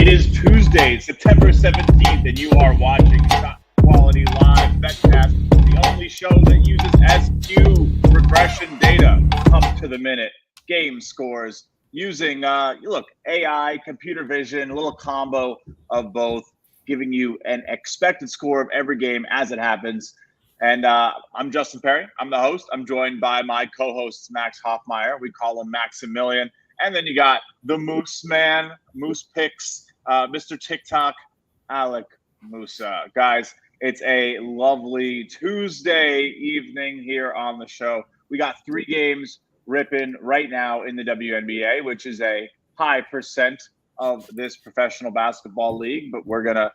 It is Tuesday, September 17th, and you are watching ShotQuality Live BetCast, the only show that uses SQ regression data, up to the minute game scores using, AI, computer vision, a little combo of both, giving you an expected score of every game as it happens. And I'm Justin Perri. I'm the host. I'm joined by my co-hosts, Max Hofmeyer. We call him Maximilian. And then you got the Moose Man, Moose Picks, Mr. TikTok, Alec Musa. Guys, it's a lovely Tuesday evening here on the show. We got 3 games ripping right now in the WNBA, which is a high percent of this professional basketball league, but we're gonna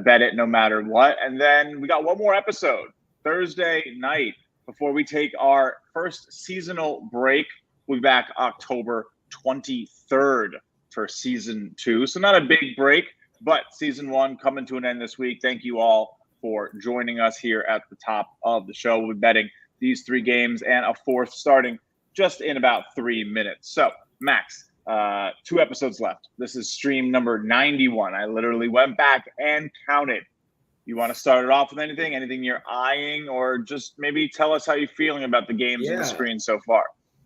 bet it no matter what. And then we got one more episode Thursday night before we take our first seasonal break. We'll be back October 23rd for season 2. So not a big break, but season 1 coming to an end this week. Thank you all for joining us here at the top of the show. We'll be betting these 3 games and a 4th starting just in about 3 minutes. So Max, 2 episodes left. This is stream number 91. I literally went back and counted. You want to start it off with anything you're eyeing, or just maybe tell us how you're feeling about the games on the screen so far?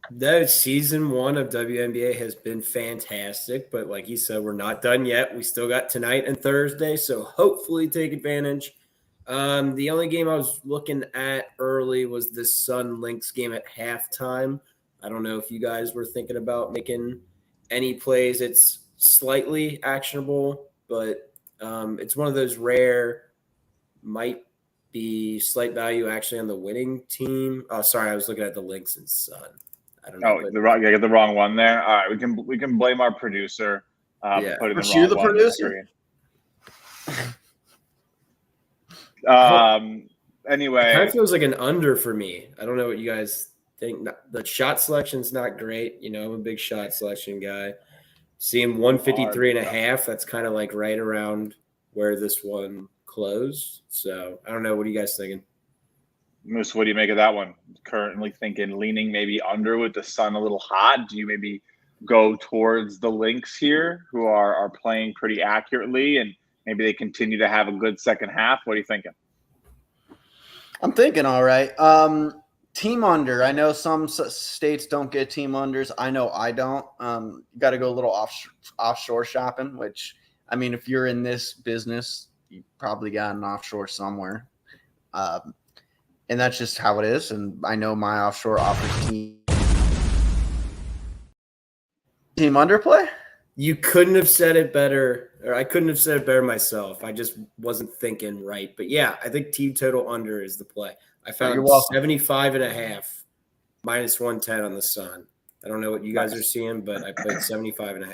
That season 1 of WNBA has been fantastic, but like you said, we're not done yet. We still got tonight and Thursday, so hopefully take advantage. The only game I was looking at early was the Sun Lynx game at halftime. I don't know if you guys were thinking about making any plays. It's slightly actionable, but it's one of those rare, might be slight value actually on the winning team. Oh, sorry, I was looking at the Lynx and Sun. I don't know. I got the wrong one there. All right, we can blame our producer. Putting the producer? Anyway, it kind of feels like an under for me. I don't know what you guys think. The shot selection's not great. I'm a big shot selection guy. Seeing 153.5, that's kind of like right around where this one closed. So I don't know. What are you guys thinking? Moose, what do you make of that one? Currently thinking leaning maybe under with the Sun a little hot. Do you maybe go towards the Lynx here, who are playing pretty accurately, and maybe they continue to have a good second half? What are you thinking? I'm thinking all right. Team under. I know some states don't get team unders. I know I don't. You got to go a little offshore shopping, which, I mean, if you're in this business, you probably got an offshore somewhere. And that's just how it is. And I know my offshore offers team underplay. You couldn't have said it better, or I couldn't have said it better myself. I just wasn't thinking right. But yeah, I think team total under is the play. I found 75.5 minus 110 on the Sun. I don't know what you guys are seeing, but I played 75.5.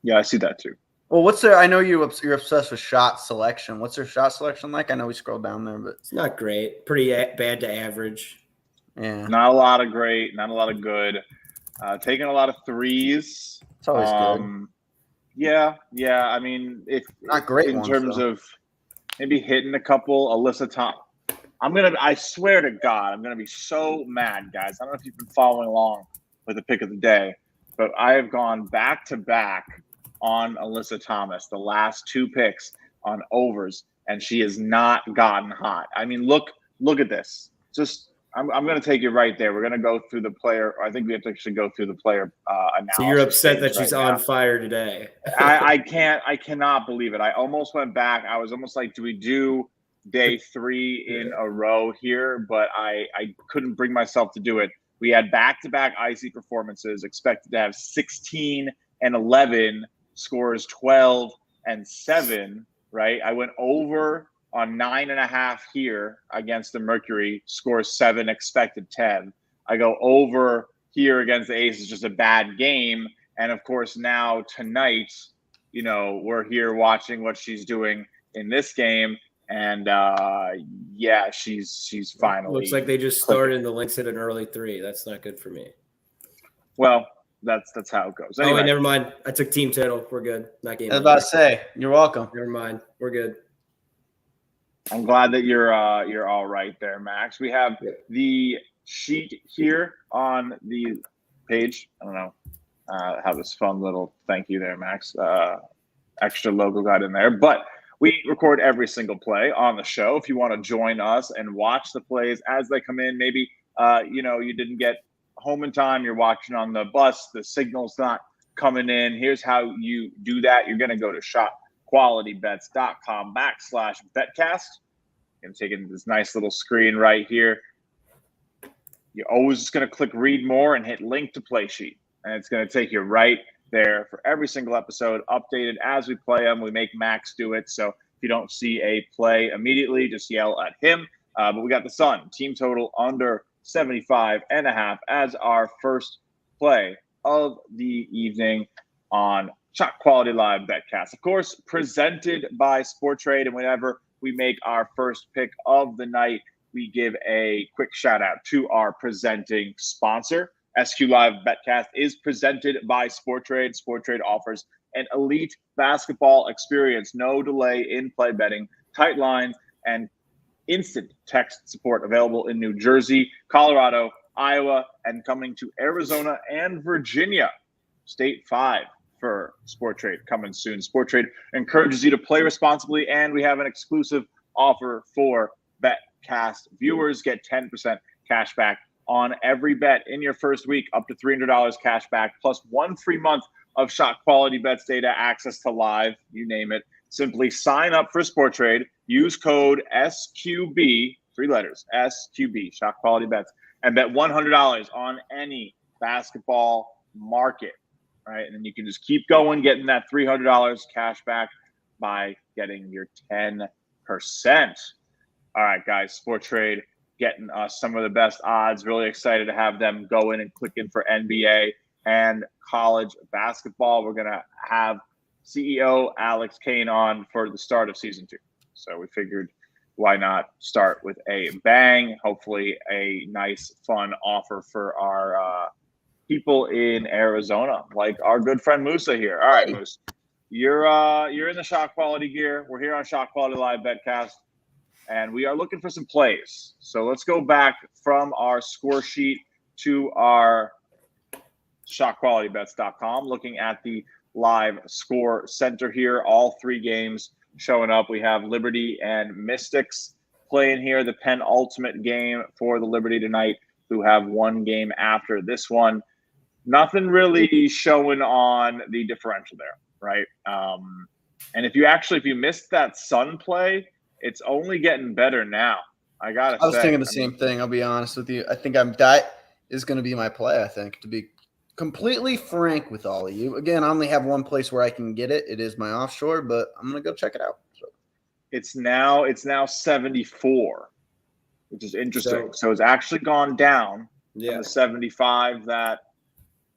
Yeah, I see that too. Well, what's their? I know you're obsessed with shot selection. What's their shot selection like? I know we scrolled down there, but it's not great. Pretty bad to average. Yeah, not a lot of great, not a lot of good. Taking a lot of threes. It's always good. Yeah. I mean, if not great in ones, terms though. of maybe hitting a couple. Alyssa Thompson. I swear to God, I'm gonna be so mad, guys. I don't know if you've been following along with the pick of the day, but I have gone back to back on Alyssa Thomas, the last 2 picks on overs, and she has not gotten hot. I mean, look at this. Just I'm going to take you right there. We're going to go through the player. I think we have to actually go through the player analysis. So you're upset that she's on fire today. I cannot believe it. I almost went back. I was almost like, do we do day 3 in a row here? But I couldn't bring myself to do it. We had back-to-back icy performances, expected to have 16 and 11, scores 12 and 7, right? I went over on 9.5 here against the Mercury, scores 7, expected 10. I go over here against the Aces, just a bad game. And of course, now tonight, we're here watching what she's doing in this game. And she's finally. Looks like they just started and the Lynx hit an early 3. That's not good for me. Well, that's how it goes. Anyway. Oh, wait, never mind. I took team total. We're good. Not game. I was about to say, you're welcome. Never mind. We're good. I'm glad that you're all right there, Max. We have the sheet here on the page. I don't know how this fun little thank you there, Max. extra logo got in there. But we record every single play on the show. If you want to join us and watch the plays as they come in, maybe you didn't get home in time, you're watching on the bus, the signal's not coming in. Here's how you do that. You're going to go to ShotQualityBets.com/BetCast. And taking this nice little screen right here. You're always just going to click read more and hit link to play sheet. And it's going to take you right there for every single episode, updated as we play them. We make Max do it. So if you don't see a play immediately, just yell at him. But we got the Sun team total under 75.5 as our first play of the evening on ShotQuality Live BetCast. Of course, presented by Sporttrade. And whenever we make our first pick of the night, we give a quick shout out to our presenting sponsor. SQLive BetCast is presented by Sporttrade. Sporttrade offers an elite basketball experience, no delay in play betting, tight lines, and instant text support available in New Jersey, Colorado, Iowa, and coming to Arizona and Virginia. State 5 for Sporttrade coming soon. Sporttrade encourages you to play responsibly, and we have an exclusive offer for BetCast viewers. Get 10% cash back on every bet in your first week, up to $300 cash back, plus 1 free month of ShotQualityBets data, access to live, you name it. Simply sign up for Sporttrade, use code SQB, 3 letters, SQB, ShotQualityBets, and bet $100 on any basketball market. Right, and then you can just keep going, getting that $300 cash back by getting your 10%. All right, guys, Sporttrade getting us some of the best odds. Really excited to have them go in and click in for NBA and college basketball. We're going to have CEO Alex Kane on for the start of season 2. So we figured why not start with a bang, hopefully a nice, fun offer for our people in Arizona, like our good friend Musa here. All right, Musa, you're in the Shot Quality gear. We're here on Shot Quality Live BetCast, and we are looking for some plays. So let's go back from our score sheet to our ShotQualityBets.com, looking at the live score center here. All 3 games showing up. We have Liberty and Mystics playing here, the penultimate game for the Liberty tonight, who have 1 game after this one. Nothing really showing on the differential there, right? And if you missed that Sun play, it's only getting better now. I was thinking the same thing. I'll be honest with you. I think that is going to be my play. I think, to be completely frank with all of you. Again, I only have one place where I can get it. It is my offshore, but I'm going to go check it out. So. It's now 74, which is interesting. So it's actually gone down from the 75 that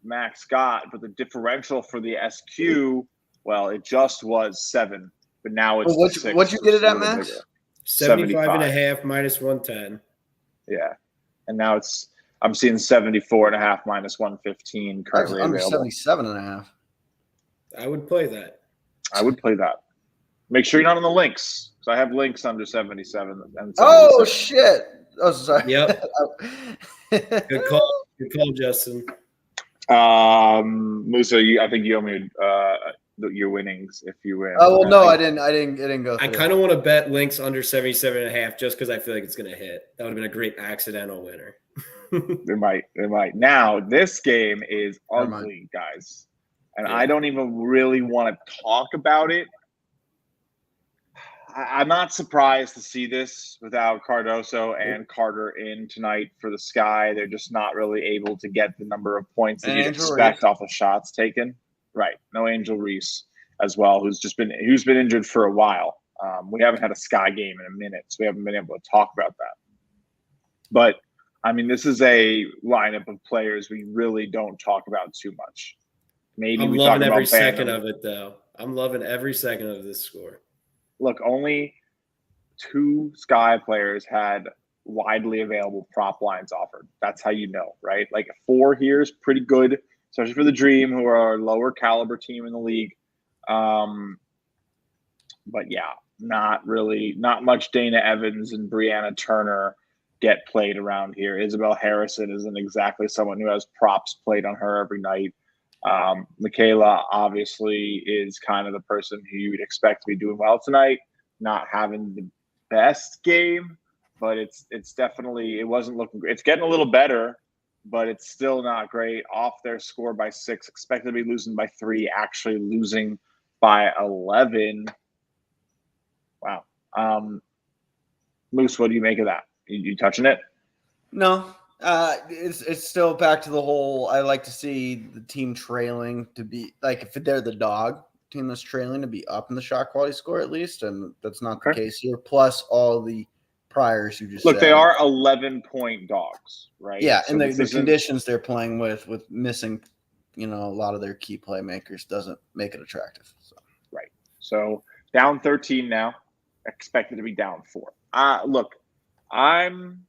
Max got, but the differential for the SQ, well, it just was 7, but now it's 6. What'd you get it at, Max? 75.5 minus 110. Yeah, and now I'm seeing 74.5 minus 115 currently under available. 77.5. I would play that. Make sure you're not on the links, because I have links under 77. And 77. Oh shit! Oh, sorry. Yep. Good call, Justin. Musa, I think you owe me your winnings if you win. Oh well, no, I didn't go through. I kind of want to bet links under 77.5 just because I feel like it's going to hit. That would have been a great accidental winner. It might. Now this game is ugly, guys, and I don't even really want to talk about it. I'm not surprised to see this without Cardoso and Carter in tonight for the Sky. They're just not really able to get the number of points that you'd expect off of shots taken. Right. No Angel Reese as well, who's been injured for a while. We haven't had a Sky game in a minute, so we haven't been able to talk about that. But, I mean, this is a lineup of players we really don't talk about too much. Maybe I'm loving every second of it, though. I'm loving every second of this score. Look, only 2 Sky players had widely available prop lines offered. That's how you know, right? Like 4 here is pretty good, especially for the Dream, who are a lower caliber team in the league. But yeah, not much Dana Evans and Brianna Turner get played around here. Isabel Harrison isn't exactly someone who has props played on her every night. Michaela obviously is kind of the person who you would expect to be doing well tonight, not having the best game, but it's definitely, it wasn't looking great. It's getting a little better, but it's still not great. Off their score by 6, expected to be losing by 3, actually losing by 11. Wow. Moose, what do you make of that? You touching it? No. It's still back to the whole. I like to see the team trailing to be like, if they're the dog team that's trailing, to be up in the shot quality score at least, and that's not the case here. Plus all the priors you just look, said. they are 11-point dogs, right? Yeah, So and the conditions they're playing with missing, a lot of their key playmakers doesn't make it attractive. So. Right. So down 13 now, expected to be down 4. Look, I'm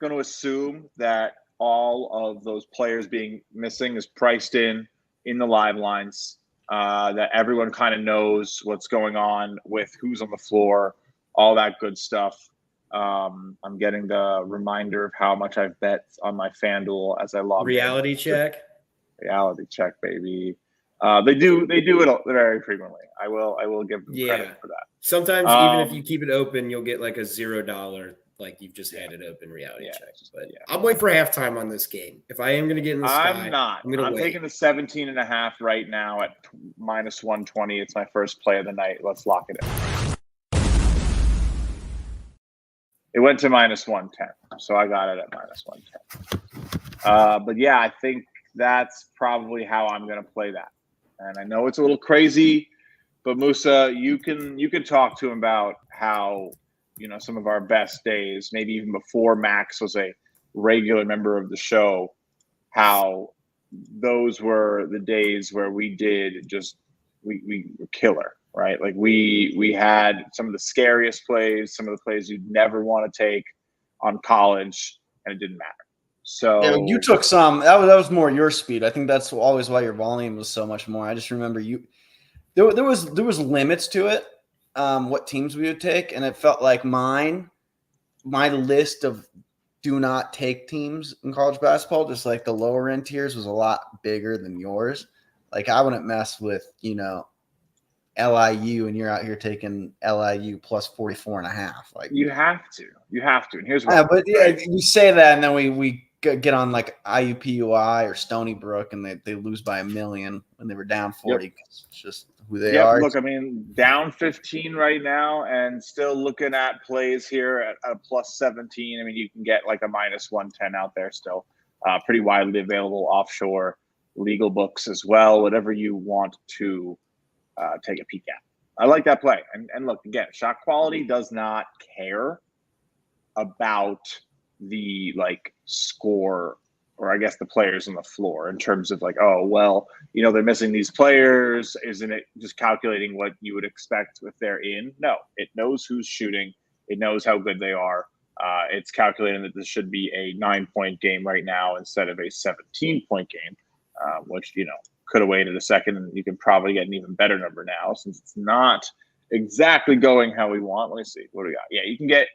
going to assume that all of those players being missing is priced in the live lines, that everyone kind of knows what's going on with who's on the floor, all that good stuff. I'm getting the reminder of how much I've bet on my FanDuel as I log Reality check. Reality check, baby. They do it very frequently. I will give them credit for that. Sometimes even if you keep it open, you'll get like a $0, like you've just had it open reality check. But I'm waiting for halftime on this game. If I am going to get in the sky, I'm not. I'm wait. taking the 17.5 right now at minus 120. It's my first play of the night. Let's lock it in. It went to minus 110, so I got it at minus 110. But yeah, I think that's probably how I'm going to play that. And I know it's a little crazy, but Musa, you can talk to him about how, some of our best days, maybe even before Max was a regular member of the show, how those were the days where we did we were killer, right? Like we had some of the scariest plays, some of the plays you'd never want to take on college, and it didn't matter. So yeah, you took some. That was more your speed. I think that's always why your volume was so much more. I just remember there was limits to it, what teams we would take, and it felt like my list of do not take teams in college basketball, just like the lower end tiers, was a lot bigger than yours. Like I wouldn't mess with LIU, and you're out here taking LIU plus 44.5. Like you have to, and here's why. But you say that, and then we get on like IUPUI or Stony Brook, and they lose by 1 million when they were down 40. Yep. It's just who they are. Look, I mean, down 15 right now, and still looking at plays here at a plus 17. I mean, you can get like a minus 110 out there still. Pretty widely available offshore legal books as well. Whatever you want to take a peek at. I like that play. And look, again, shot quality does not care about the score, or I guess the players on the floor, in terms of oh, well, they're missing these players. Isn't it just calculating what you would expect if they're in? No, it knows who's shooting. It knows how good they are. It's calculating that this should be a 9-point game right now instead of a 17-point game, which, could have waited a second, and you can probably get an even better number now since it's not exactly going how we want. Let me see. What do we got? Yeah, you can get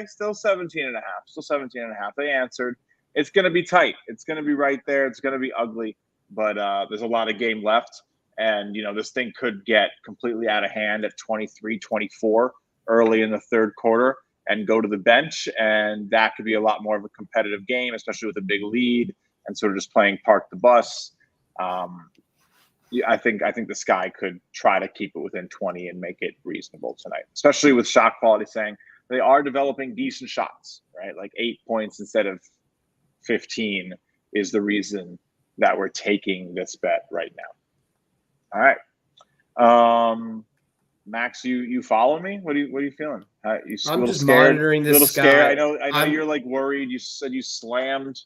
still 17.5. Still 17.5. They answered. It's going to be tight. It's going to be right there. It's going to be ugly, but there's a lot of game left, and this thing could get completely out of hand at 23-24 early in the third quarter and go to the bench, and that could be a lot more of a competitive game, especially with a big lead and sort of just playing park the bus. I think the Sky could try to keep it within 20 and make it reasonable tonight, especially with shot quality saying they are developing decent shots, right? Like 8 points instead of 15 is the reason that we're taking this bet right now. All right. Max, you follow me? What are you feeling? I'm just monitoring this. A little Sky. scared. I know you're worried. You said you slammed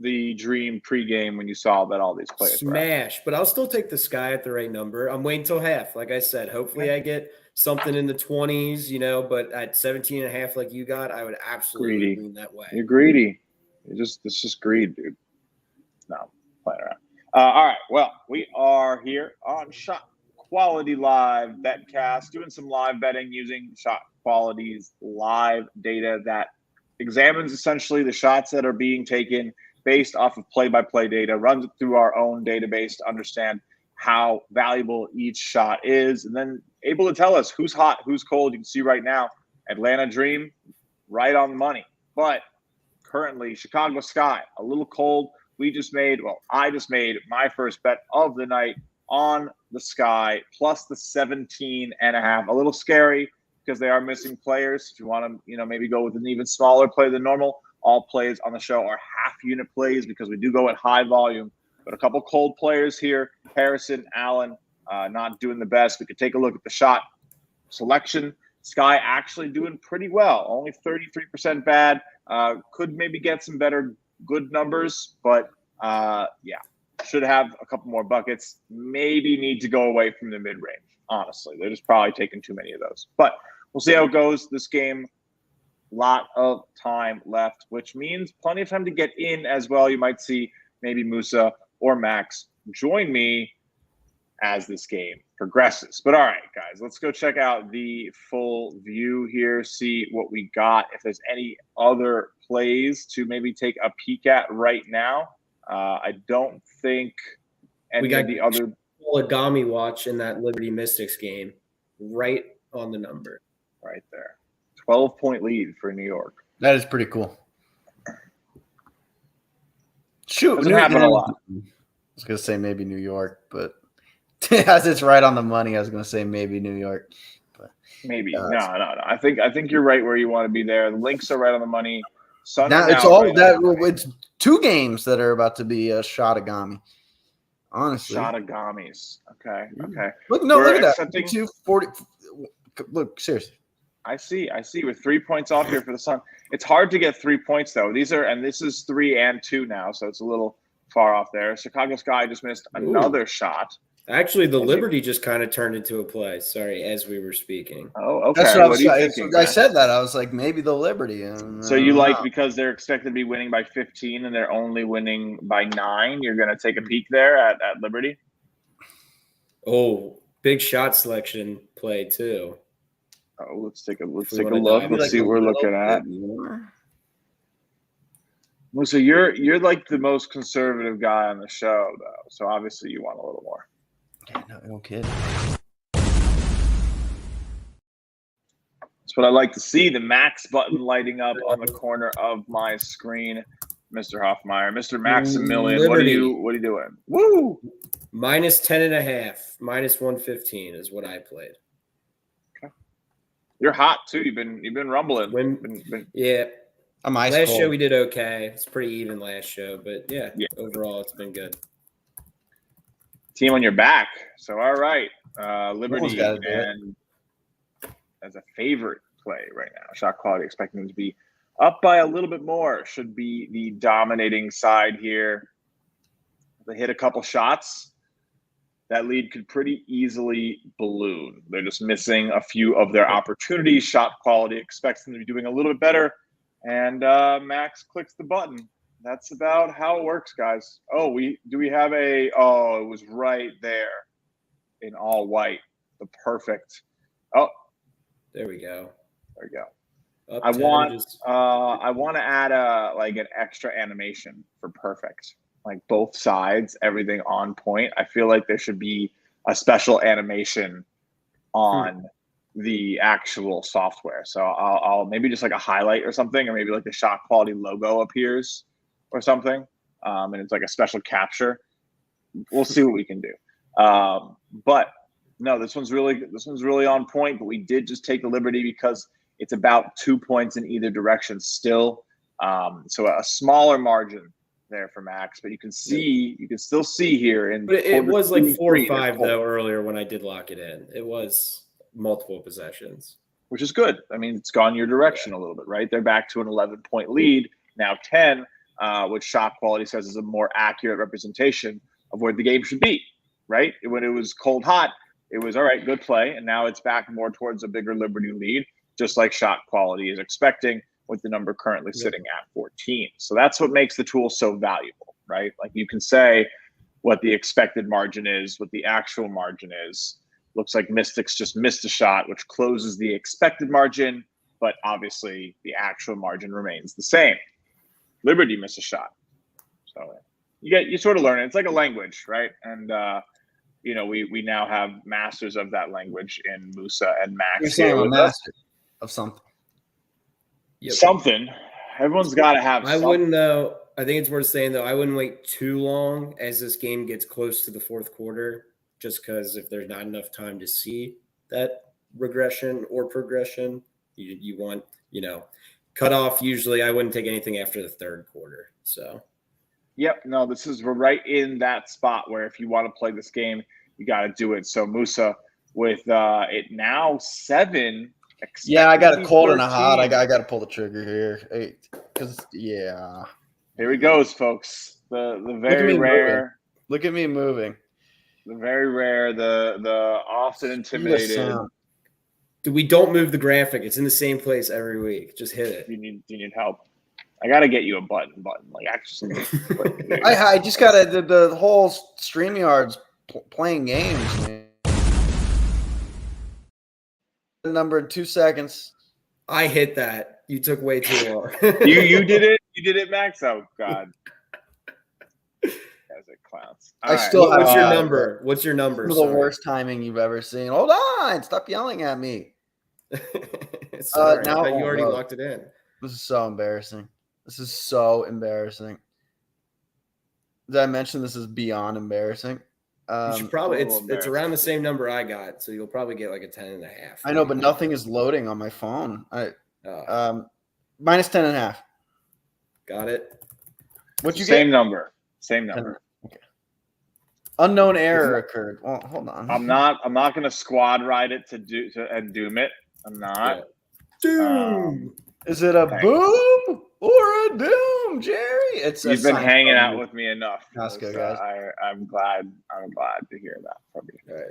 the Dream pregame when you saw that all these players smash, but I'll still take the Sky at the right number. I'm waiting till half. Like I said, hopefully I get something in the 20s, but at 17.5 like you got, I would absolutely lean that way. You're greedy. It's just greed, dude. No, playing around. All right. Well, we are here on ShotQuality Live BetCast, doing some live betting using ShotQuality's live data that examines essentially the shots that are being taken based off of play-by-play data, runs it through our own database to understand how valuable each shot is, and then able to tell us who's hot, who's cold. You can see right now, Atlanta Dream, right on the money. But currently, Chicago Sky, a little cold. I just made my first bet of the night on the Sky, plus the 17.5. A little scary because they are missing players. If you want to, maybe go with an even smaller play than normal, all plays on the show are half-unit plays because we do go at high volume. But a couple cold players here, Harrison, Allen, not doing the best. We could take a look at the shot selection. Sky actually doing pretty well, only 33% bad. Could maybe get some better good numbers, but should have a couple more buckets. Maybe need to go away from the mid-range, honestly. They're just probably taking too many of those. But we'll see how it goes. This game, lot of time left, which means plenty of time to get in as well. You might see maybe Musa or Max join me as this game progresses. But all right, guys, let's go check out the full view here, see what we got. If there's any other plays to maybe take a peek at right now. I don't think any of the other Agami watch in that Liberty Mystics game right on the number. Right there. 12-point lead for New York. That is pretty cool. Shoot, doesn't happen a lot. I was gonna say maybe New York, but as it's right on the money, I was gonna say maybe New York. But maybe no. I think you're right where you want to be there. The links are right on the money. Now it's all right that now. It's 2 games that are about to be a Shotagami. Honestly, Shotagamis. Okay. Look at that. 240. Look, seriously. I see. We're 3 points off here for the Sun. It's hard to get 3 points though. This is 3 and 2 now, so it's a little far off there. Chicago Sky just missed another shot. Actually, the Liberty just kind of turned into a play. Sorry, as we were speaking. Oh, okay. That's what I said that. I was like, maybe the Liberty. So you like because they're expected to be winning by 15 and they're only winning by 9. You're going to take a peek there at Liberty? Oh, big shot selection play too. Oh, let's take a look. Let's see what we're looking at. Musa, you're like the most conservative guy on the show, though. So obviously you want a little more. Yeah, no kidding. That's what I like to see. The max button lighting up on the corner of my screen. Mr. Hofmeyer, Mr. Maximilian, Liberty. what are you doing? Woo! Minus 10.5, minus 115 is what I played. Okay. You're hot too. You've been rumbling. Yeah. I'm ice last cold. show we did okay. It's pretty even last show, but yeah, overall it's been good. Team on your back. So all right, Liberty and as a favorite play right now. Shot quality expecting them to be up by a little bit more. Should be the dominating side here. If they hit a couple shots, that lead could pretty easily balloon. They're just missing a few of their opportunities. Shot quality expects them to be doing a little bit better. And Max clicks the button. That's about how it works, guys. Oh, it was right there in all white. The perfect. Oh, there we go. I want to add an extra animation for perfect. Like both sides, everything on point. I feel like there should be a special animation on the actual software. So I'll maybe just like a highlight or something, or maybe like the shot quality logo appears or something. And it's like a special capture. We'll see what we can do. But no, this one's really on point, but we did just take the liberty because it's about 2 points in either direction still. So a smaller margin there for Max, but you can still see here. But it was like 45 though earlier when I did lock it in. It was multiple possessions, which is good. I mean, it's gone your direction a little bit, right? They're back to an 11-point lead, now 10, which shot quality says is a more accurate representation of where the game should be, right? When it was cold hot, it was all right, good play, and now it's back more towards a bigger Liberty lead, just like shot quality is expecting, with the number currently sitting at 14. So that's what makes the tool so valuable, right? Like you can say what the expected margin is, what the actual margin is. Looks like Mystics just missed a shot, which closes the expected margin, but obviously the actual margin remains the same. Liberty missed a shot. So you sort of learn it. It's like a language, right? And we now have masters of that language in Musa and Max. You're saying a master of something. Yep. Something. Everyone's got to have. I wouldn't though. I think it's worth saying though. I wouldn't wait too long as this game gets close to the fourth quarter, just because if there's not enough time to see that regression or progression, you want cut off. Usually, I wouldn't take anything after the third quarter. So. Yep. No, we're right in that spot where if you want to play this game, you got to do it. So Musa with it now 7. Yeah, I got a cold and a hot. I got to pull the trigger here. Here he goes, folks. The very rare. Look at me moving. The very rare. The often intimidated. Dude, we don't move the graphic. It's in the same place every week. Just hit it. You need help. I got to get you a button. Like actually. I just got the whole StreamYard's playing games, man. Number in 2 seconds. I hit that. You took way too long. you did it. You did it, Max. Oh God. Guys are clowns. What's your number? What's your number? The worst timing you've ever seen. Hold on. Stop yelling at me. Sorry, now you already locked it in. This is so embarrassing. Did I mention this is beyond embarrassing? You should probably it's around the same number I got, so you'll probably get like a 10.5. I know, but nothing is loading on my phone. Minus 10.5. Got it. What you Same get? number. Same number. Okay. Unknown error occurred. Well, hold on. I'm not gonna squad ride it and doom it. I'm not. Doom. Is it a boom or a doom, Jerry? You've been hanging out with me enough. That's good, guys. I'm glad to hear that from you. Right.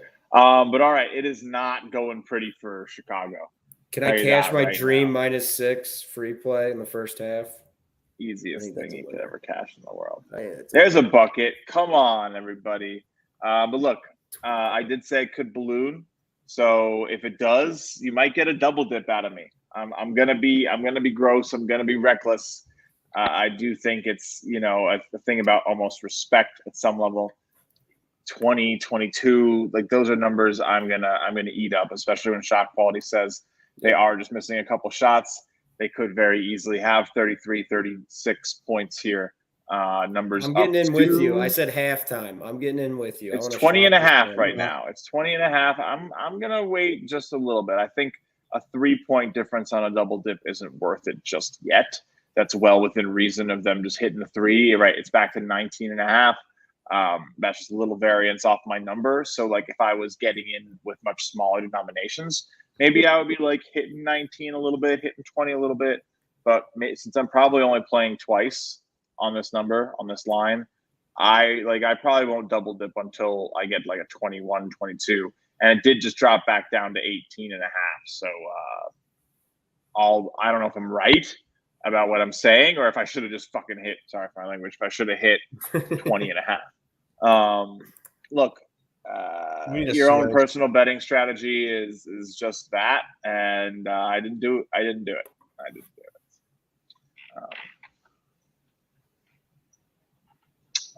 But all right, it is not going pretty for Chicago. Can I cash my dream -6 free play in the first half? Easiest thing you could ever cash in the world. There's a bucket. Come on, everybody. But look, I did say it could balloon. So if it does, you might get a double dip out of me. I'm gonna be gross. I'm gonna be reckless. I do think it's a thing about almost respect at some level. 20, 22, like those are numbers I'm gonna eat up, especially when shot quality says they are just missing a couple shots. They could very easily have 33, 36 points here. Numbers. I'm getting in with you. I said halftime. I'm getting in with you. It's 20.5 right now. It's 20.5. I'm gonna wait just a little bit. I think a 3-point difference on a double dip isn't worth it just yet. That's well within reason of them just hitting the 3. Right, it's back to 19.5. That's just a little variance off my number. So like if I was getting in with much smaller denominations, maybe I would be like hitting 19 a little bit, hitting 20 a little bit. But since I'm probably only playing twice on this number, on this line, I probably won't double dip until I get like a 21, 22. And it did just drop back down to 18.5. So I don't know if I'm right about what I'm saying or if I should have just fucking hit, sorry for my language, if I should have hit 20.5. Look, your own personal betting strategy is just that. And I didn't do it. I don't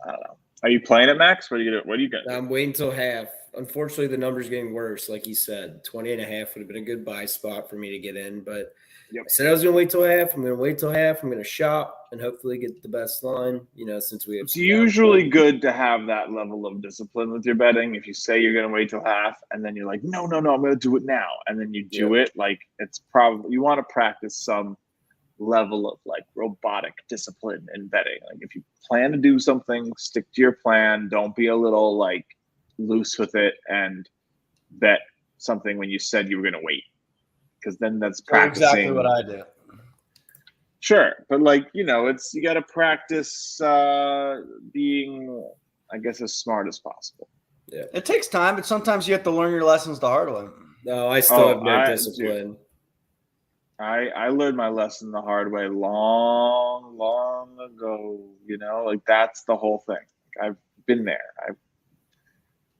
know. Are you playing it, Max? What are you gonna do? I'm waiting till half. Unfortunately, the number's getting worse. Like you said, 20.5 would have been a good buy spot for me to get in. But I said I was going to wait till half. I'm going to wait till half. I'm going to shop and hopefully get the best line, since we have. It's usually good to have that level of discipline with your betting. If you say you're going to wait till half and then you're like, no, I'm going to do it now. And then you do it. Like it's probably, you want to practice some level of like robotic discipline in betting. Like if you plan to do something, stick to your plan. Don't be a little like loose with it and bet something when you said you were going to wait, because then that's practicing. Exactly what I do. Sure, but like it's you got to practice being, I guess, as smart as possible. Yeah, it takes time, but sometimes you have to learn your lessons the hard way. No, I still have no discipline. I learned my lesson the hard way long ago. Like that's the whole thing. Like, I've been there. I've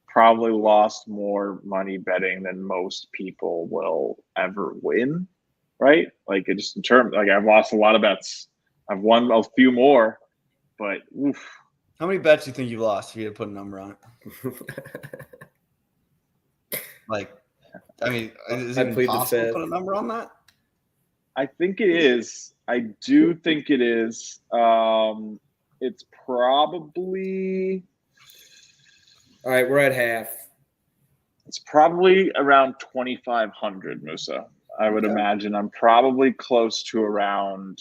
probably lost more money betting than most people will ever win, right? Like it just in terms, like I've lost a lot of bets. I've won a few more, but oof. How many bets do you think you've lost if you had to put a number on it? Like, I mean, is it plead the possible to fifth. put a number on that? I think it is. I do think it is. It's probably. All right, we're at half. It's probably around 2,500, Musa. I would imagine I'm probably close to around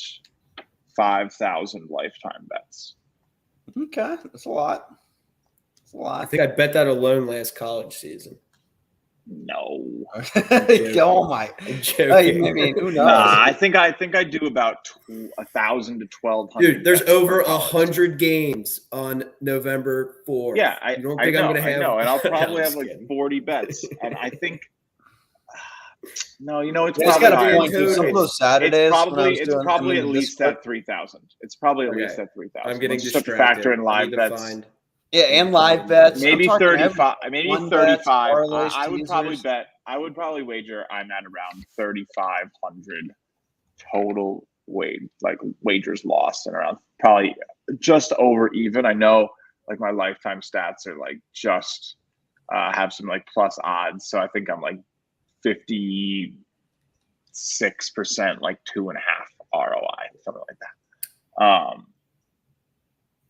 5,000 lifetime bets. Okay, that's a lot. That's a I lot. think I bet that alone last college season. No. Oh my! I'm joking. I mean, who knows? Nah, I think I do about 1,000 to 1,200. Dude, there's bets over per college. 100 games on November 4th. Yeah, you don't think I'm going to have? I know, and I'll probably have I'm like kidding. 40 bets, and I think. No, you know it's Yeah, it's probably got a higher. point. Some of those Saturdays, It's probably at least at 3,000. It's probably at least at 3,000. I'm getting Let's just distracted. factor in live bets. Yeah, and live bets. Maybe 35. Maybe 35. parlays, I would probably teasers. bet. I would probably wager I'm at around 3,500 total wagers lost, and around probably just over even. I know like my lifetime stats are like just have some like plus odds, so I think I'm like 56%, like 2.5 ROI, something like that.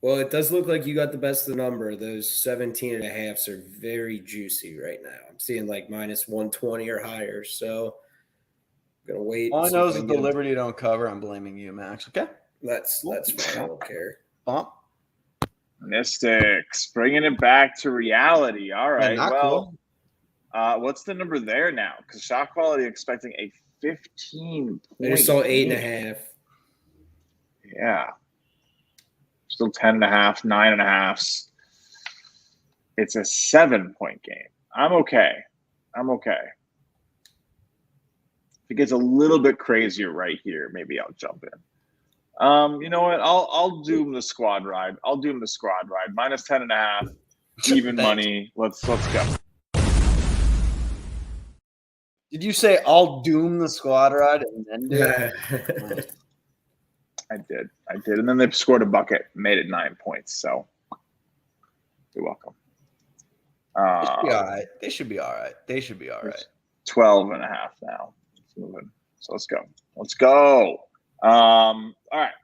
Well, it does look like you got the best of the number. Those 17.5s are very juicy right now. I'm seeing like minus 120 or higher. So I'm gonna wait. All I know is if the Liberty don't cover, I'm blaming you, Max. Okay, that's fine. I don't care. Bump. Mystics bringing it back to reality. All right. Yeah, well, what's the number there now? Because ShotQuality expecting a 15. I just saw 8.5. Yeah. Still 10.5, 9.5. It's a 7-point game. I'm okay. If it gets a little bit crazier right here, maybe I'll jump in. You know what? I'll doom the squad ride. Minus 10.5, even money. Let's go. Did you say I'll doom the squad ride and then do it? I did. And then they scored a bucket, made it 9 points. So you're welcome. They should be all right. 12.5 now. It's moving. So let's go. All right.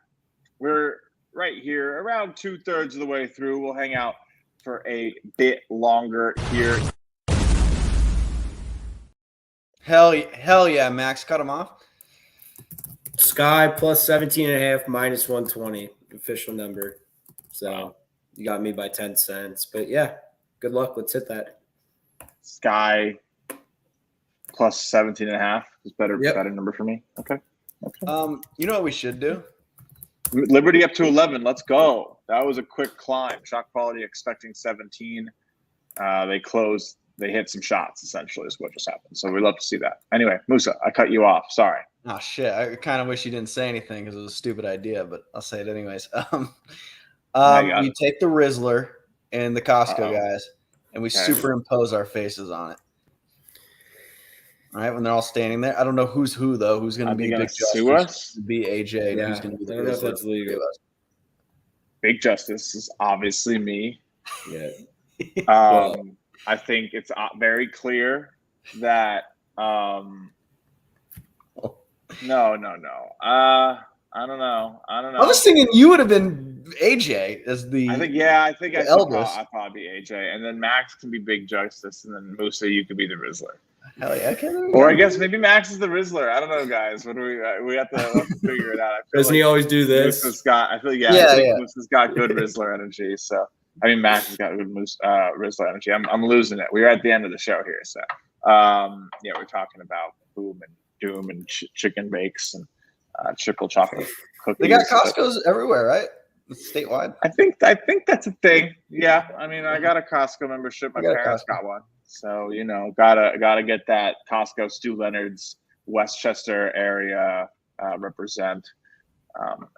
We're right here around 2/3 of the way through. We'll hang out for a bit longer here. Hell yeah, Max. Cut him off. Sky plus 17.5, minus 120, official number. So you got me by 10 cents. But yeah, good luck. Let's hit that. Sky plus 17.5 is better number for me. Okay. You know what we should do? Liberty up to 11. Let's go. That was a quick climb. ShotQuality expecting 17. They closed. They hit some shots, essentially, is what just happened. So we'd love to see that. Anyway, Musa, I cut you off. Sorry. Oh, shit. I kind of wish you didn't say anything because it was a stupid idea, but I'll say it anyways. We take the Rizzler and the Costco guys, and we superimpose our faces on it. All right, when they're all standing there. I don't know who's who, though. Who's going to be Big sue us? Be AJ. Yeah, who's going to be the I don't know if that's legal. Big Justice is obviously me. Yeah. I think it's very clear that no. I don't know. I was thinking you would have been AJ as the. I think I'd probably be AJ, and then Max can be Big Justice, and then Musa, you could be the Rizzler. Hell yeah! Okay, or I guess maybe Max is the Rizzler. I don't know, guys. What do we have to figure it out? Doesn't he always do this? Musa's got. I think Musa's got good Rizzler energy. So Max has got good Rizzler energy. I'm losing it. We're at the end of the show here, so we're talking about boom and doom and chicken bakes and triple chocolate cookies. They got Costco's everywhere, right? It's statewide. I think that's a thing. Yeah, I got a Costco membership. My parents got one, so gotta get that Costco. Stu Leonard's Westchester area represent.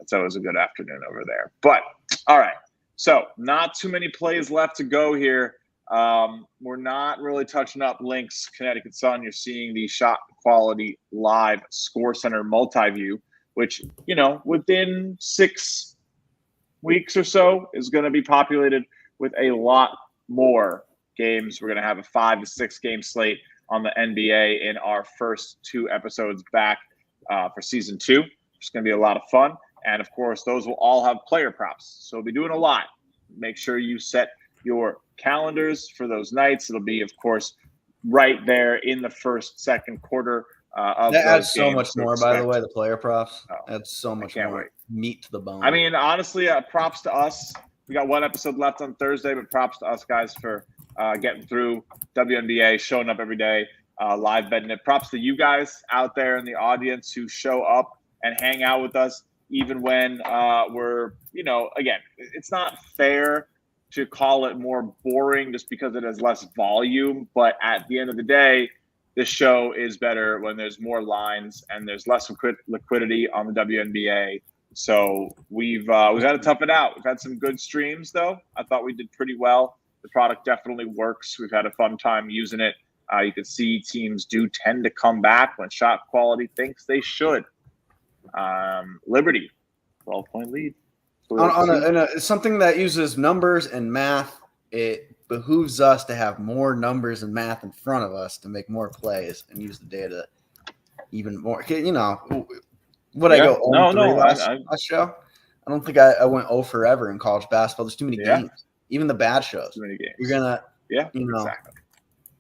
It's always a good afternoon over there. But all right, so not too many plays left to go here. We're not really touching up links. Connecticut Sun. You're seeing the ShotQuality Live Score Center multi-view, which within 6 weeks or so is going to be populated with a lot more games. We're going to have a 5 to 6 game slate on the NBA in our first 2 episodes back for season 2. It's going to be a lot of fun. And of course, those will all have player props. So we'll be doing a lot. Make sure you set your calendars for those nights. It'll be, of course, right there in the first, second quarter of that those adds so games much to more, by the expect. way, the player props. Oh, That's so much can't more wait. meat to the bone. I mean, honestly, props to us. We got 1 episode left on Thursday, but props to us guys for getting through WNBA, showing up every day, live betting it. Props to you guys out there in the audience who show up and hang out with us, even when we're, again, it's not fair to call it more boring just because it has less volume. But at the end of the day, this show is better when there's more lines and there's less liquidity on the WNBA. So we've had to tough it out. We've had some good streams, though. I thought we did pretty well. The product definitely works. We've had a fun time using it. You can see teams do tend to come back when shot quality thinks they should. Liberty, 12-point lead. Something that uses numbers and math, it behooves us to have more numbers and math in front of us to make more plays and use the data even more. I go 0-3 last show? I don't think I went 0 forever in college basketball. There's too many games. Even the bad shows. Too many games. You're gonna, exactly.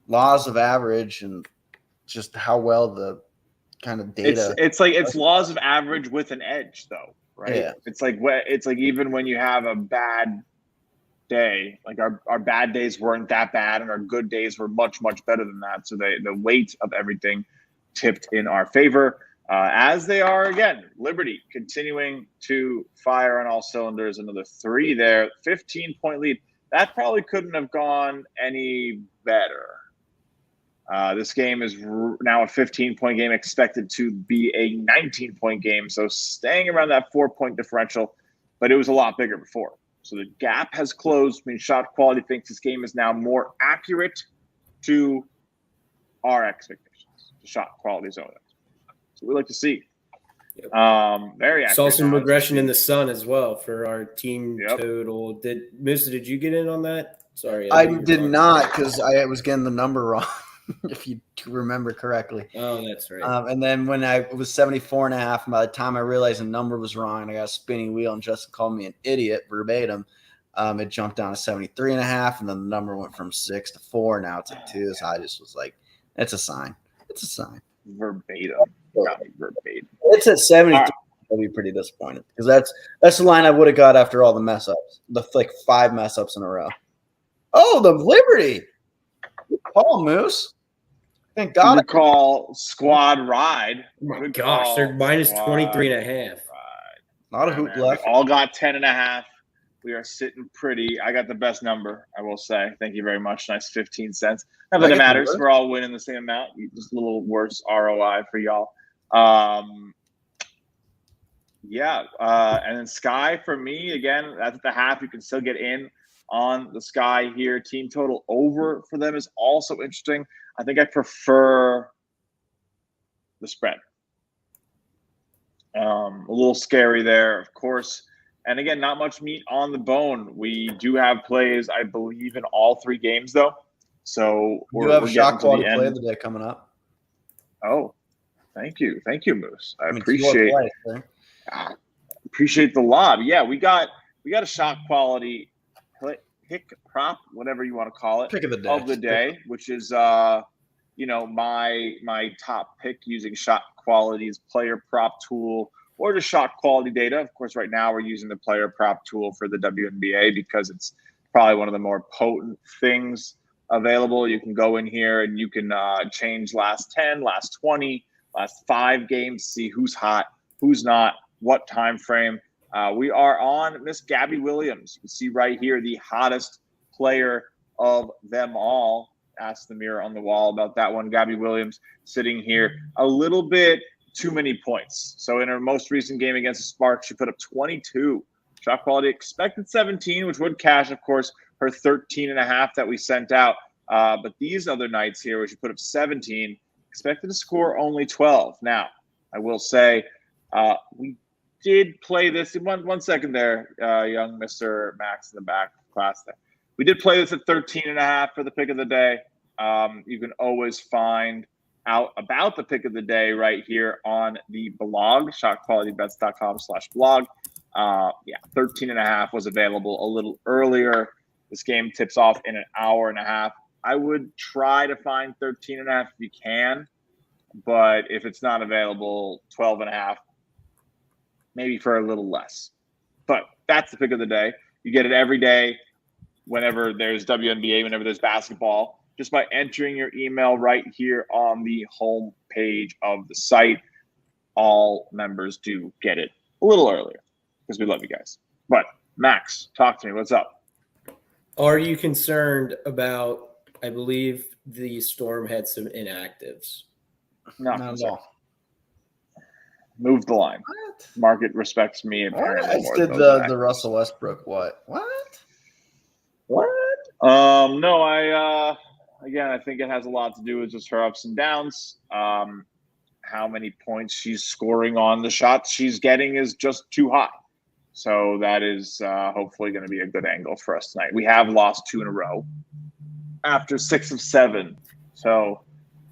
Laws of average and just how well the kind of data. It's laws of average with an edge, though, right? Yeah. It's like even when you have a bad day, like our bad days weren't that bad, and our good days were much, much better than that. So the weight of everything tipped in our favor. As they are again, Liberty continuing to fire on all cylinders. Another 3 there, 15-point lead. That probably couldn't have gone any better. This game is now a 15-point game, expected to be a 19-point game. So staying around that 4-point differential, but it was a lot bigger before. So the gap has closed. I mean, Shot Quality thinks this game is now more accurate to our expectations, to Shot Quality's own expectations. So we like to see. Yep. Very accurate. Saw some regression in the sun as well for our team Yep. total. Musa, did you get in on that? Sorry. I did not, because I was getting the number wrong, if you remember correctly. Oh, that's right. And then when it was 74.5, and by the time I realized the number was wrong and I got a spinning wheel and Justin called me an idiot verbatim, it jumped down to 73.5, and then the number went from 6 to 4. Now it's at 2. So I just was like, it's a sign. It's a sign. Verbatim. Got me verbatim. It's at 73. I'll be pretty disappointed because that's the line I would have got after all the mess ups, the 5 mess ups in a row. Oh, the Liberty. Good call, Moose. Thank God. Good call, squad ride. Oh my Good gosh, call, they're minus squad 23.5. ride. Not a hoop Man, left. we all got 10.5. We are sitting pretty. I got the best number, I will say. Thank you very much. Nice 15 cents. Not that it matters. We're all winning the same amount. Just a little worse ROI for y'all. And then Sky for me, again, that's at the half. You can still get in on the Sky here. Team total over for them is also interesting. I think I prefer the spread. A little scary there, of course. And again, not much meat on the bone. We do have plays, I believe, in all 3 games, though. So we're have a shot quality play of the day coming up. Oh, thank you, Moose. I appreciate the lob. Yeah, we got a shot quality pick prop, whatever you want to call it, pick of the day, which is my top pick using Shot Quality's player prop tool. Or just shot quality data. Of course, right now we're using the player prop tool for the WNBA because it's probably one of the more potent things available. You can go in here and you can change last 10, last 20, last 5 games, see who's hot, who's not, what time frame. We are on Miss Gabby Williams. You see right here the hottest player of them all. Ask the mirror on the wall about that one. Gabby Williams sitting here a little bit too many points. So in her most recent game against the Sparks, she put up 22. Shot quality expected 17, which would cash, of course, her 13.5 that we sent out. But these other nights here, where she put up 17, expected to score only 12. Now, I will say we did play this. One second there, young Mr. Max in the back class there. We did play this at 13.5 for the pick of the day. You can always find out about the pick of the day right here on the blog, ShotQualityBets.com/blog. 13.5 was available a little earlier. This game tips off in an hour and a half. I would try to find 13.5 if you can, but if it's not available, 12.5, maybe for a little less. But that's the pick of the day. You get it every day whenever there's WNBA, whenever there's basketball, just by entering your email right here on the home page of the site. All members do get it a little earlier because we love you guys. But Max, talk to me. What's up? Are you concerned about, I believe the Storm had some inactives? Not at all. Move the line. What? Market respects me apparently more did than the Russell Westbrook what? What? No, again, I think it has a lot to do with just her ups and downs. How many points she's scoring on the shots she's getting is just too high. So that is hopefully going to be a good angle for us tonight. We have lost 2 in a row after 6 of 7. So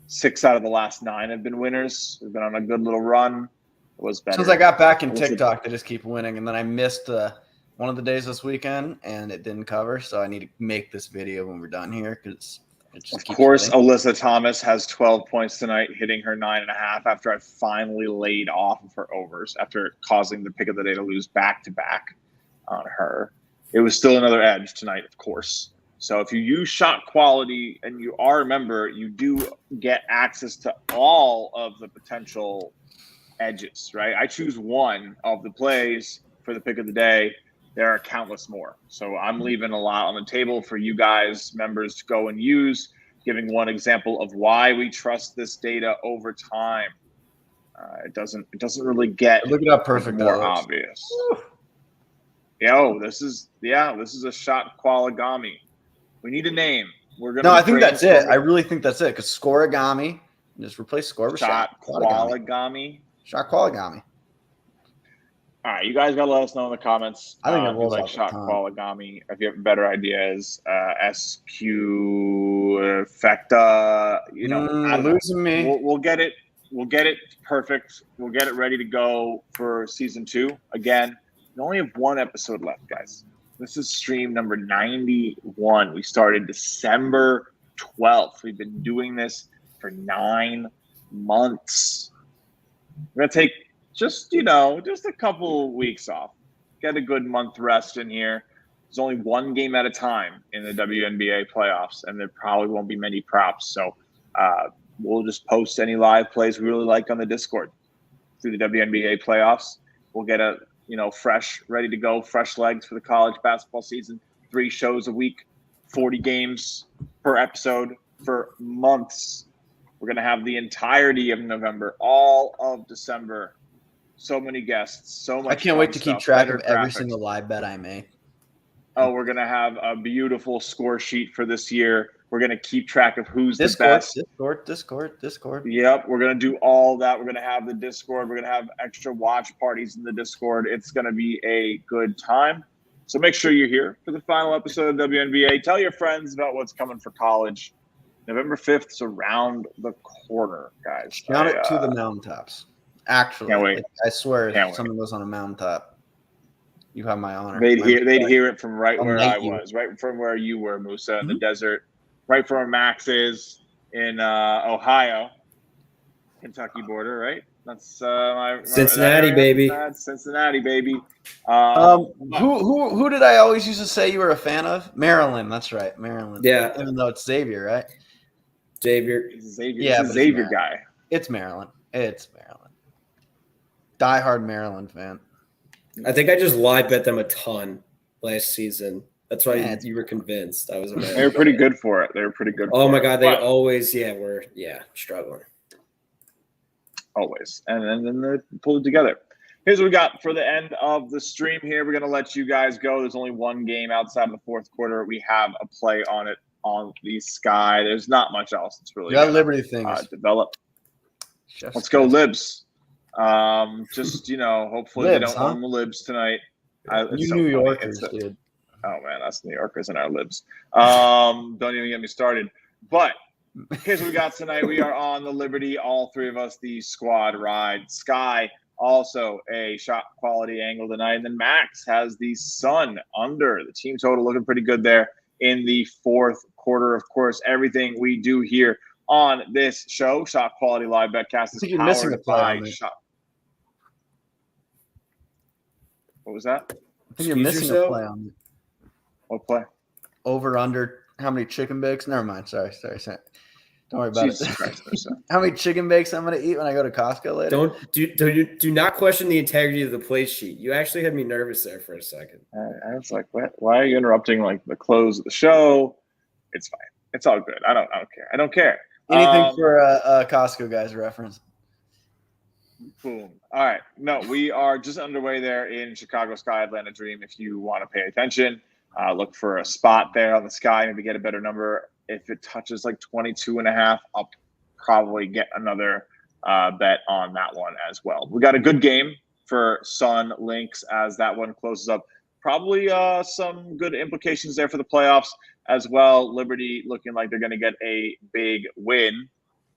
6 out of the last 9 have been winners. We've been on a good little run. It was better. Since I got back in TikTok, they just keep winning. And then I missed one of the days this weekend, and it didn't cover. So I need to make this video when we're done here because it just keeps winning. Alyssa Thomas has 12 points tonight, hitting her 9.5 after I finally laid off of her overs after causing the pick of the day to lose back-to-back on her. It was still another edge tonight, of course. So if you use Shot Quality and you are a member, you do get access to all of the potential edges, right? I choose one of the plays for the pick of the day. There are countless more. So I'm leaving a lot on the table for you guys, members, to go and use, giving one example of why we trust this data over time. It doesn't really get look it up perfect more obvious. This is a Shot Qualigami. We need a name. I think that's it. I really think that's it because Scoregami. Just replace score with Shot Qualigami. Shot Qualigami. All right, you guys gotta let us know in the comments. I think it if you rolls like off the Shot tongue. Qualigami. If you have better ideas, SQFecta. Losing me. We'll get it. We'll get it perfect. We'll get it ready to go for season 2. Again, we only have 1 episode left, guys. This is stream number 91. We started December 12th. We've been doing this for 9 months. We're gonna take just a couple weeks off. Get a good month rest in here. There's only 1 game at a time in the WNBA playoffs, and there probably won't be many props. So we'll just post any live plays we really like on the Discord through the WNBA playoffs. We'll get a fresh, ready to go, fresh legs for the college basketball season. 3 shows a week, 40 games per episode for months. We're going to have the entirety of November, all of December. So many guests, so much. I can't wait to keep track of every single live bet I make. Oh, we're going to have a beautiful score sheet for this year. We're going to keep track of who's the best. Discord. Yep, we're going to do all that. We're going to have the Discord. We're going to have extra watch parties in the Discord. It's going to be a good time. So make sure you're here for the final episode of WNBA. Tell your friends about what's coming for college. November 5th is around the corner, guys. Shout it to the mountaintops. Actually, can't wait. I swear, if Can't someone goes on a mountaintop, you have my honor. They'd hear it from right where I was, right from where you were, Musa, in the desert, right from where Max is in Ohio, Kentucky border, right? That's my Cincinnati, baby. That's Cincinnati, baby. Who did I always used to say you were a fan of? Maryland. That's right, Maryland. Yeah. Even though it's Xavier, right? Xavier. Yeah, it's a Xavier guy. It's Maryland. Diehard Maryland fan. I think I just live bet them a ton last season. That's why you were convinced. I was. They were pretty good for it. Oh my God, they always were struggling. Always, and then they pulled it together. Here's what we got for the end of the stream. Here, we're gonna let you guys go. There's only 1 game outside of the 4th quarter. We have a play on it on the Sky. There's not much else. It's really Liberty things develop. Let's go, Libs. Just, hopefully Libs, they don't own the libs tonight. You New Yorkers, dude. Oh, man, us New Yorkers and our libs. Don't even get me started. But here's what we got tonight. We are on the Liberty, all three of us, the squad ride. Sky, also a shot quality angle tonight. And then Max has the Sun under. The team total looking pretty good there in the fourth quarter. Of course, everything we do here on this show, ShotQuality Live BetCast, is powered by Shot. What was that? I think you're missing a play on it. What play? Over, under, how many chicken bakes? Never mind. Sorry. Don't worry about Jesus it. Christ, how many chicken bakes I'm going to eat when I go to Costco later? Do not question the integrity of the play sheet. You actually had me nervous there for a second. I was like, what? Why are you interrupting like the close of the show? It's fine. It's all good. I don't care. I don't care. Anything for a Costco guys reference. Boom. All right. No, we are just underway there in Chicago Sky Atlanta Dream. If you want to pay attention, look for a spot there on the Sky, maybe get a better number. If it touches like 22.5, I'll probably get another bet on that one as well. We got a good game for Sun Lynx as that one closes up. Probably some good implications there for the playoffs as well. Liberty looking like they're going to get a big win,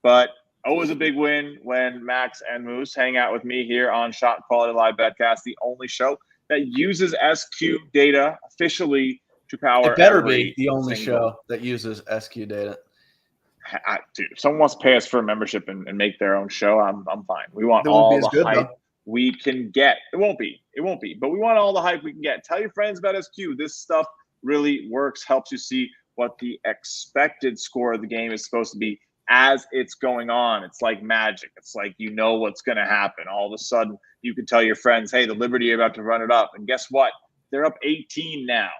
but always a big win when Max and Moose hang out with me here on ShotQuality Live BetCast, the only show that uses SQ data officially to power. It better be the only show that uses SQ data. Dude, if someone wants to pay us for a membership and make their own show, I'm fine. We want all the hype we can get. It won't be, but we want all the hype we can get. Tell your friends about SQ. This stuff really works, helps you see what the expected score of the game is supposed to be as it's going on. It's like magic. It's like you know what's going to happen. All of a sudden, you can tell your friends, hey, the Liberty are about to run it up. And guess what? They're up 18 now.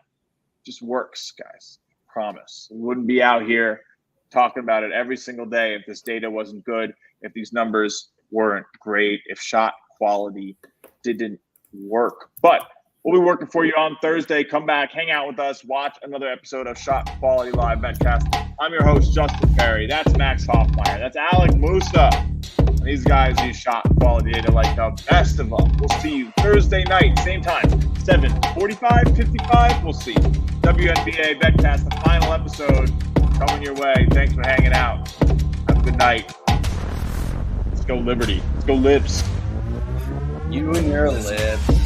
Just works, guys. Promise. We wouldn't be out here talking about it every single day if this data wasn't good, if these numbers weren't great, if shot quality didn't work. But we'll be working for you on Thursday. Come back, hang out with us, watch another episode of ShotQuality Live BetCast. I'm your host, Justin Perri. That's Max Hofmeyer. That's Alec Musa. And these guys use shot quality data like the best of them. We'll see you Thursday night, same time, 7:45, 55. We'll see. WNBA BetCast, the final episode coming your way. Thanks for hanging out. Have a good night. Let's go Liberty. Let's go Libs. You and your libs.